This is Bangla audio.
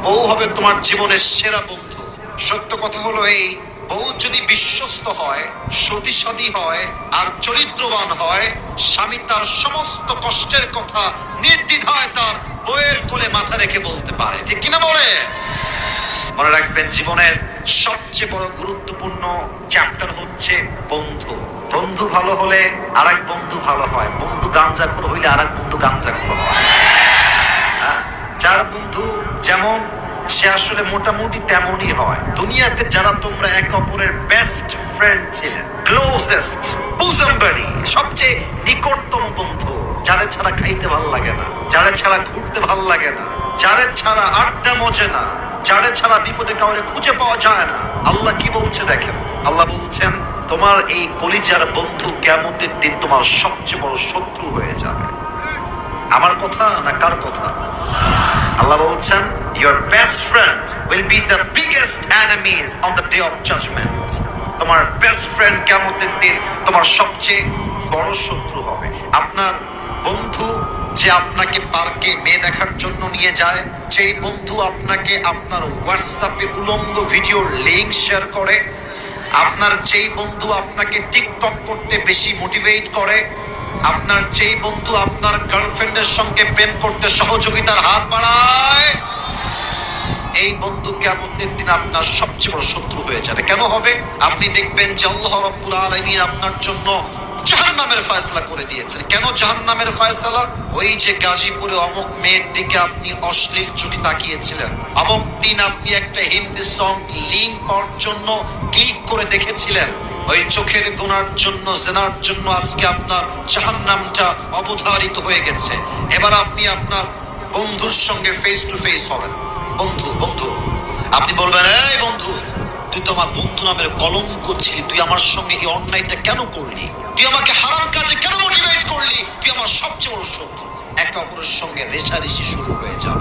বউ হবে তোমার জীবনের সেরা বন্ধু। সত্য কথা হলো এই, বউ যদি বিশ্বস্ত হয়, সতীসাধী হয় আর চরিত্রবান হয়, স্বামী তার সমস্ত কষ্টের কথা নির্দ্বিধায় তার বউয়ের কোলে মাথা রেখে বলতে পারে, ঠিক কিনা বলে? মনে রাখবেন, জীবনের সবচেয়ে বড় গুরুত্বপূর্ণ চ্যাপ্টার হচ্ছে বন্ধু। বন্ধু ভালো হলে আরেক বন্ধু ভালো হয়, বন্ধু গাঞ্জাখোর হইলে আরেক বন্ধু গাঞ্জাখোর হয়। যার বন্ধু যেমন সে আসলে মোটামুটি তেমনই হয়। দুনিয়াতে যারা তোমরা এক অপরের বেস্ট ফ্রেন্ড ছিলে, ক্লোজেস্ট bosom buddy, সবচেয়ে নিকটতম বন্ধু, যারে ছাড়া খাইতে ভাল লাগে না, যারে ছাড়া ঘুরতে ভাল লাগে না, যারে ছাড়া আড্ডা মজে না, যারে ছাড়া বিপদে কাউরে খুঁজে পাওয়া যায় না, আল্লাহ কি বলছে দেখেন। আল্লাহ বলছেন, তোমার এই কলিজার বন্ধু কিয়ামতের দিন তোমার সবচেয়ে বড় শত্রু হয়ে যাবে। আমার কথা না কার কথা? আল্লাহ বলছেন, your best friend will be the biggest enemies on the day of judgment. তোমার বেস্ট ফ্রেন্ড কিয়ামতের দিন তোমার সবচেয়ে বড় শত্রু হবে। আপনার বন্ধু যে আপনাকে পার্কে মেয়ে দেখার জন্য নিয়ে যায়, যেই বন্ধু আপনাকে আপনার হোয়াটসঅ্যাপে উলঙ্গ ভিডিওর লিংক শেয়ার করে, আপনার যেই বন্ধু আপনাকে টিকটক করতে বেশি মোটিভেট করে, আপনার যেই বন্ধু আপনার গার্লফ্রেন্ডের সঙ্গে প্রেম করতে সহযোগিতার হাত বাড়ায়, এই বন্ধু কিয়ামতের দিন আপনার সবচেয়ে বড় শত্রু হয়ে যাবে। কেন হবে? আপনি দেখবেন যে আল্লাহ রাব্বুল আলামিন আপনার জন্য জাহান্নামের ফয়সালা করে দিয়েছেন। কেন জাহান্নামের ফয়সালা? ওই যে গাজীপুরে অমুক মেয়ের দিকে আপনি অশ্লীল চোখে তাকিয়েছিলেন, অমুক দিন আপনি একটা হিন্দি সং লিংক পাওয়ার জন্য ক্লিক করে দেখেছিলেন, ওই চোখের গুনার জন্য, জেনার জন্য আজকে আপনার জাহান্নামটা অবধারিত হয়ে গেছে। এবার আপনি আপনার বন্ধুর সঙ্গে ফেস টু ফেস হবেন। বন্ধু বন্ধু আপনি বলবেন, এই বন্ধু, তুই তো আমার বন্ধু নামের কলঙ্ক ছিলি, তুই আমার সঙ্গে এই অন্যায়টা কেন করলি, তুই আমাকে হারাম কাজে কেন মোটিভেট করলি, তুই আমার সবচেয়ে বড় শত্রু। একে অপরের সঙ্গে রেষারেষি শুরু হয়ে যাবে।